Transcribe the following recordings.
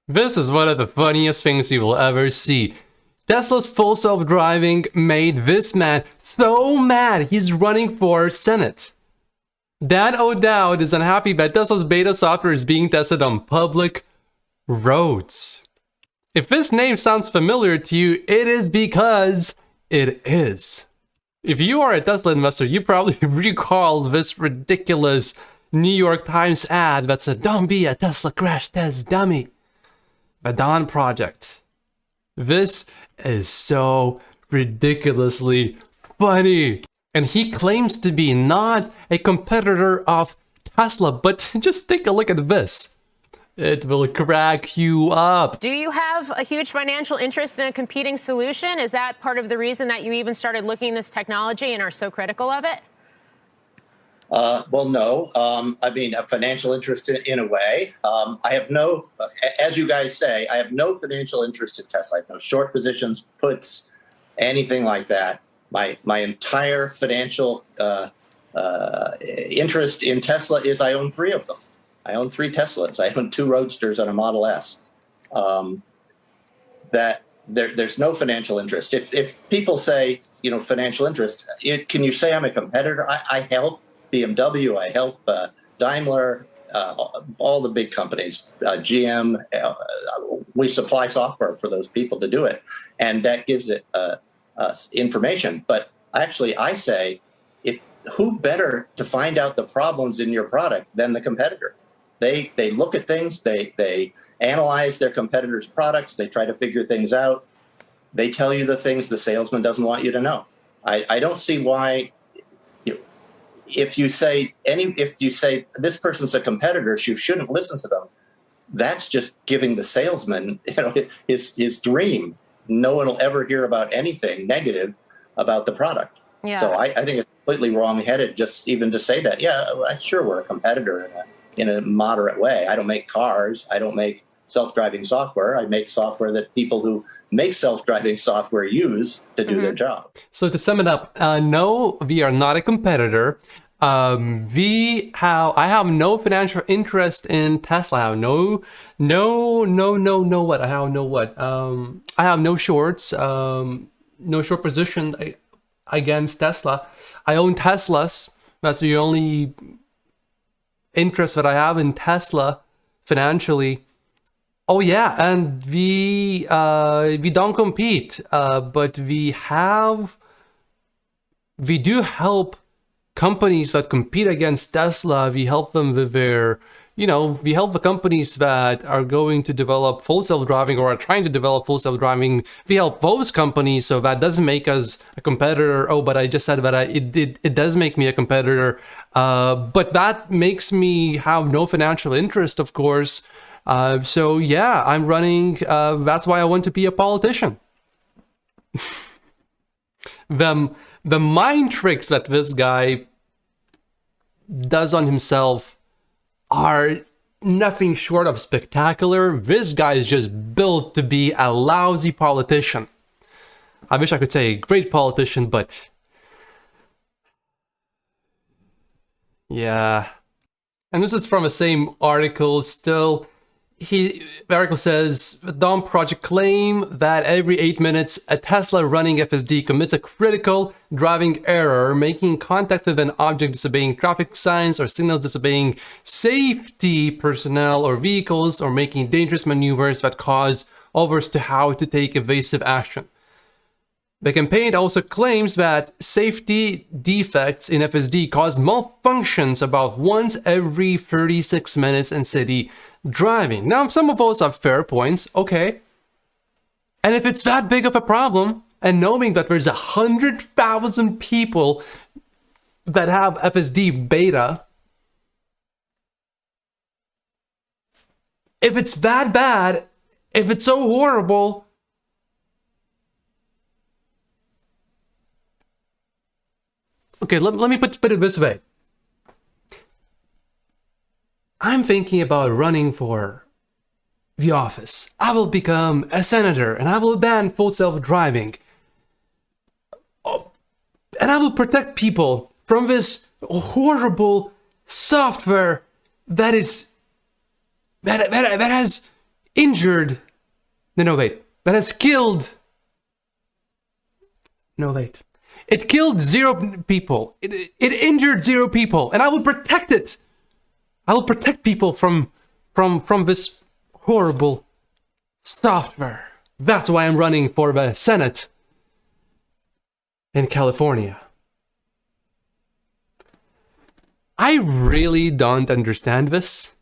This is one of the funniest things you will ever see. Tesla's full self-driving made this man so mad he's running for Senate. Dan O'Dowd is unhappy that Tesla's beta software is being tested on public roads. If this name sounds familiar to you, it is because it is. If you are a Tesla investor, you probably recall this ridiculous New York Times ad that said, "Don't be a Tesla crash test dummy." The Dawn Project. This is so ridiculously funny. And he claims to be not a competitor of Tesla, but just take a look at this. It will crack you up. Do you have a huge financial interest in a competing solution? Is that part of the reason that you even started looking at this technology and are so critical of it? Well, no. I mean, a financial interest in a way. I have no, as you guys say, I have no financial interest in Tesla. I have no short positions, puts, anything like that. My entire financial interest in Tesla is I own 3 of them. I own 3 Teslas. I own 2 Roadsters and a Model S. That there's no financial interest. If people say, you know, financial interest, can you say I'm a competitor? I help BMW, I help Daimler, all the big companies, GM. We supply software for those people to do it, and that gives it information. But actually, I say, who better to find out the problems in your product than the competitor? They look at things, they analyze their competitors' products, they try to figure things out. They tell you the things the salesman doesn't want you to know. I don't see why. If you say this person's a competitor, you shouldn't listen to them. That's just giving the salesman, you know, his dream. No one will ever hear about anything negative about the product. Yeah. So I think it's completely wrong-headed just even to say that. Yeah, sure, we're a competitor in a moderate way. I don't make cars. I don't make self-driving software. I make software that people who make self-driving software use to do their job. So to sum it up, no, we are not a competitor. I have no financial interest in Tesla. I have no I have no shorts, no short position against Tesla. I own Teslas. That's the only interest that I have in Tesla financially. Oh yeah, and we don't compete, but we do help companies that compete against Tesla. We help them with their, we help the companies that are going to develop full self-driving or are trying to develop full self-driving. We help those companies, so that doesn't make us a competitor. Oh, but I just said that it does make me a competitor, but that makes me have no financial interest, of course. So yeah, I'm running, that's why I want to be a politician. The mind tricks that this guy does on himself are nothing short of spectacular. This guy is just built to be a lousy politician. I wish I could say a great politician, but yeah. And this is from the same article still. The article says, the Dawn Project claim that every 8 minutes, a Tesla running FSD commits a critical driving error, making contact with an object, disobeying traffic signs or signals, disobeying safety personnel or vehicles, or making dangerous maneuvers that cause others to how to take evasive action. The campaign also claims that safety defects in FSD cause malfunctions about once every 36 minutes in city driving. Now, some of those are fair points, okay. And if it's that big of a problem, and knowing that there's 100,000 people that have FSD beta, if it's that bad, if it's so horrible, okay, let me put it this way. I'm thinking about running for the office. I will become a senator and I will ban full self-driving. Oh, and I will protect people from this horrible software that has injured, no wait, that has killed, no wait, it killed 0 people, it injured 0 people, and I will protect it. I will protect people from this horrible software. That's why I'm running for the Senate in California. I really don't understand this.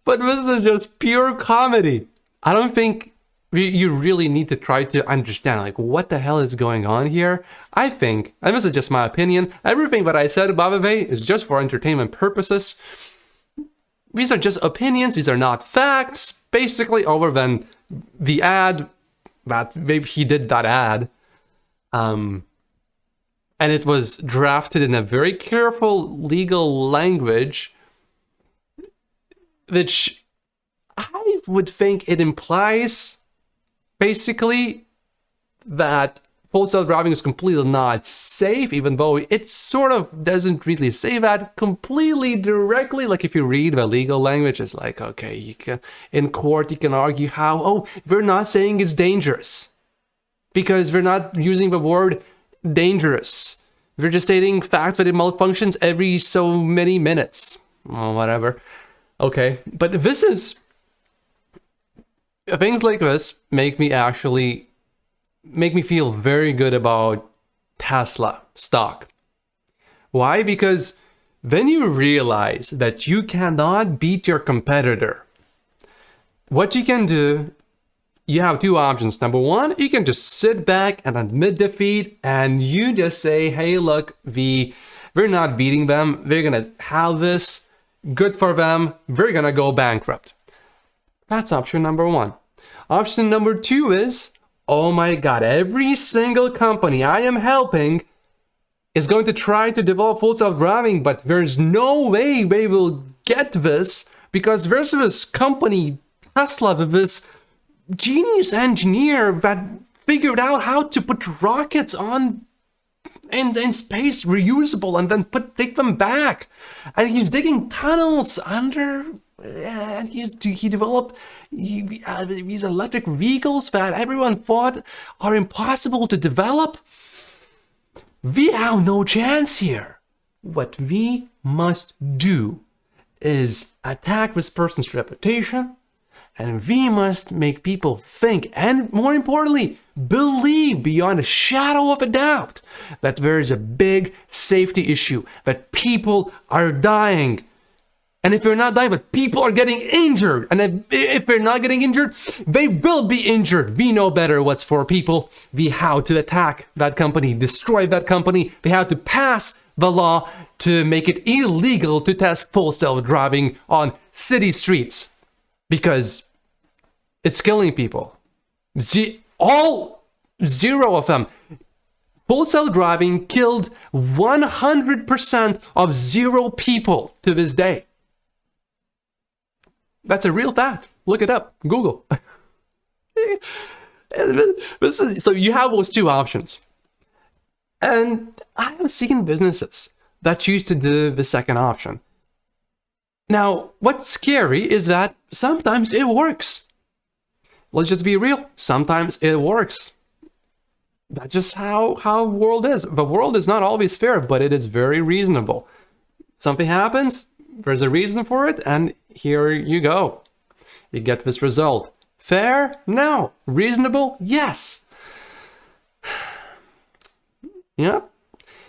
But this is just pure comedy. I don't think you really need to try to understand, like, what the hell is going on here. I think, and this is just my opinion, everything that I said, by the way, is just for entertainment purposes. These are just opinions, these are not facts, basically, other than the ad, that maybe he did that ad. And it was drafted in a very careful legal language, which I would think it implies basically that full self-driving is completely not safe, even though it sort of doesn't really say that completely directly. Like, if you read the legal language, it's like, okay, you can, in court, you can argue how, oh, we're not saying it's dangerous because we're not using the word dangerous. We're just stating facts that it malfunctions every so many minutes. Well, whatever. Okay, but this is... things like this make me feel very good about Tesla stock. Why? Because then you realize that you cannot beat your competitor. What you can do, you have 2 options. Number 1, you can just sit back and admit defeat, and you just say, hey, look, we're not beating them. They're gonna have this. Good for them. We're gonna go bankrupt. That's option number 1. Option number 2 is, oh my god, every single company I am helping is going to try to develop full self-driving, but there's no way they will get this because there's this company, Tesla, with this genius engineer that figured out how to put rockets on in space, reusable, and then take them back. And he's digging tunnels under, and he developed these electric vehicles that everyone thought are impossible to develop. We have no chance here. What we must do is attack this person's reputation, and we must make people think, and more importantly, believe beyond a shadow of a doubt that there is a big safety issue, that people are dying. And if they're not dying, but people are getting injured. And if they're not getting injured, they will be injured. We know better what's for people. We have to attack that company, destroy that company. We have to pass the law to make it illegal to test full self-driving on city streets. Because it's killing people. All 0 of them. Full self-driving killed 100% of 0 people to this day. That's a real fact. Look it up. Google. So you have those 2 options. And I have seen businesses that choose to do the second option. Now, what's scary is that sometimes it works. Let's just be real. Sometimes it works. That's just how the world is. The world is not always fair, but it is very reasonable. Something happens, there's a reason for it, and here you go. You get this result. Fair? No. Reasonable? Yes. Yeah.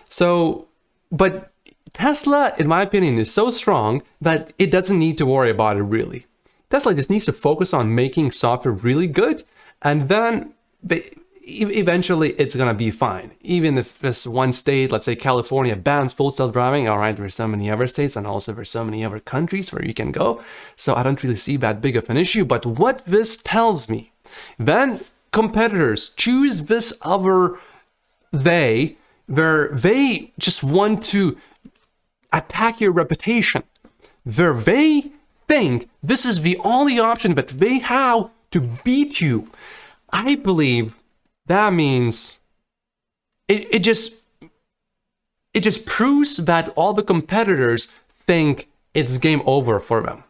So, but Tesla, in my opinion, is so strong that it doesn't need to worry about it really. Tesla just needs to focus on making software really good, and then eventually it's gonna be fine. Even if this one state, let's say California, bans full self-driving, all right, there's so many other states and also there's so many other countries where you can go. So I don't really see that big of an issue. But what this tells me, then competitors choose this other way where they just want to attack your reputation, where they think this is the only option that they have to beat you. I believe that means it just proves that all the competitors think it's game over for them.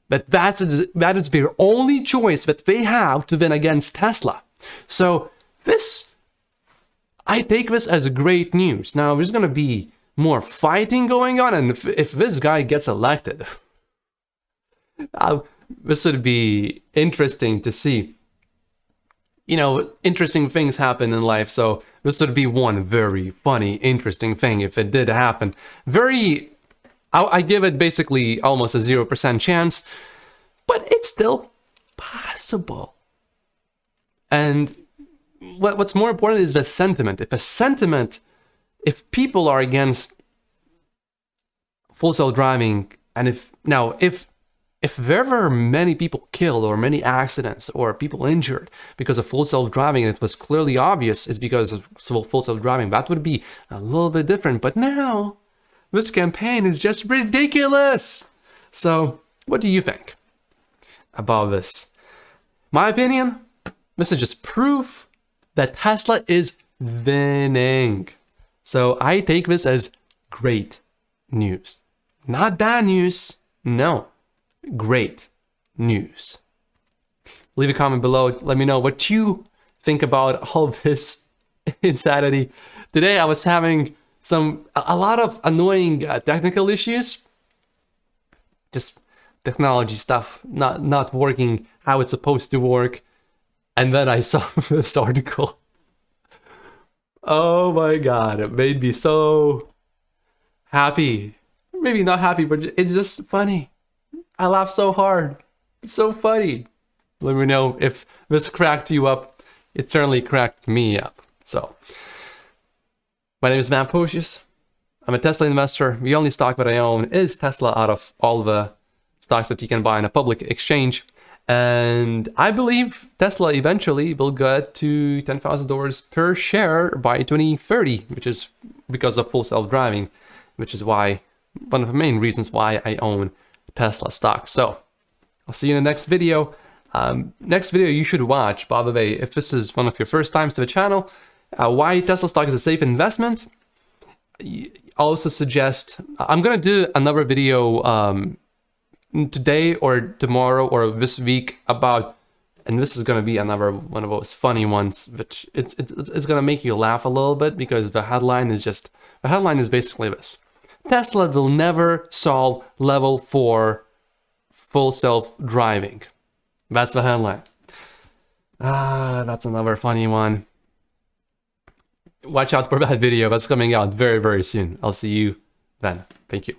But that is their only choice that they have to win against Tesla. So I take this as great news. Now, there's going to be more fighting going on, and if this guy gets elected, this would be interesting to see. You know, interesting things happen in life, so this would be one very funny, interesting thing if it did happen. I give it basically almost a 0% chance, but it's still possible. And what's more important is the sentiment. If people are against full self-driving, and if there were many people killed or many accidents or people injured because of full self-driving, and it was clearly obvious it's because of full self-driving, that would be a little bit different. But now, this campaign is just ridiculous. So, what do you think about this? My opinion, this is just proof that Tesla is winning. So I take this as great news. Not bad news, no, great news. Leave a comment below, let me know what you think about all this insanity. Today I was having a lot of annoying technical issues. Just technology stuff not working how it's supposed to work. And then I saw this article. Oh my god, it made me so happy. Maybe not happy, but it's just funny. I laughed so hard. It's so funny. Let me know if this cracked you up. It certainly cracked me up. So, my name is Matt Pocius. I'm a Tesla investor. The only stock that I own is Tesla out of all the stocks that you can buy in a public exchange. And I believe Tesla eventually will get to $10,000 per share by 2030, which is because of full self-driving, which is why one of the main reasons why I own Tesla stock. So I'll see you in the next video. Next video you should watch, by the way, if this is one of your first times to the channel, why Tesla stock is a safe investment. I also suggest, I'm going to do another video today or tomorrow or this week about, and this is going to be another one of those funny ones, which it's going to make you laugh a little bit, because the headline is basically this: Tesla will never solve level 4 full self-driving. That's the headline. That's another funny one. Watch out for that video. That's coming out very, very soon. I'll see you then. Thank you.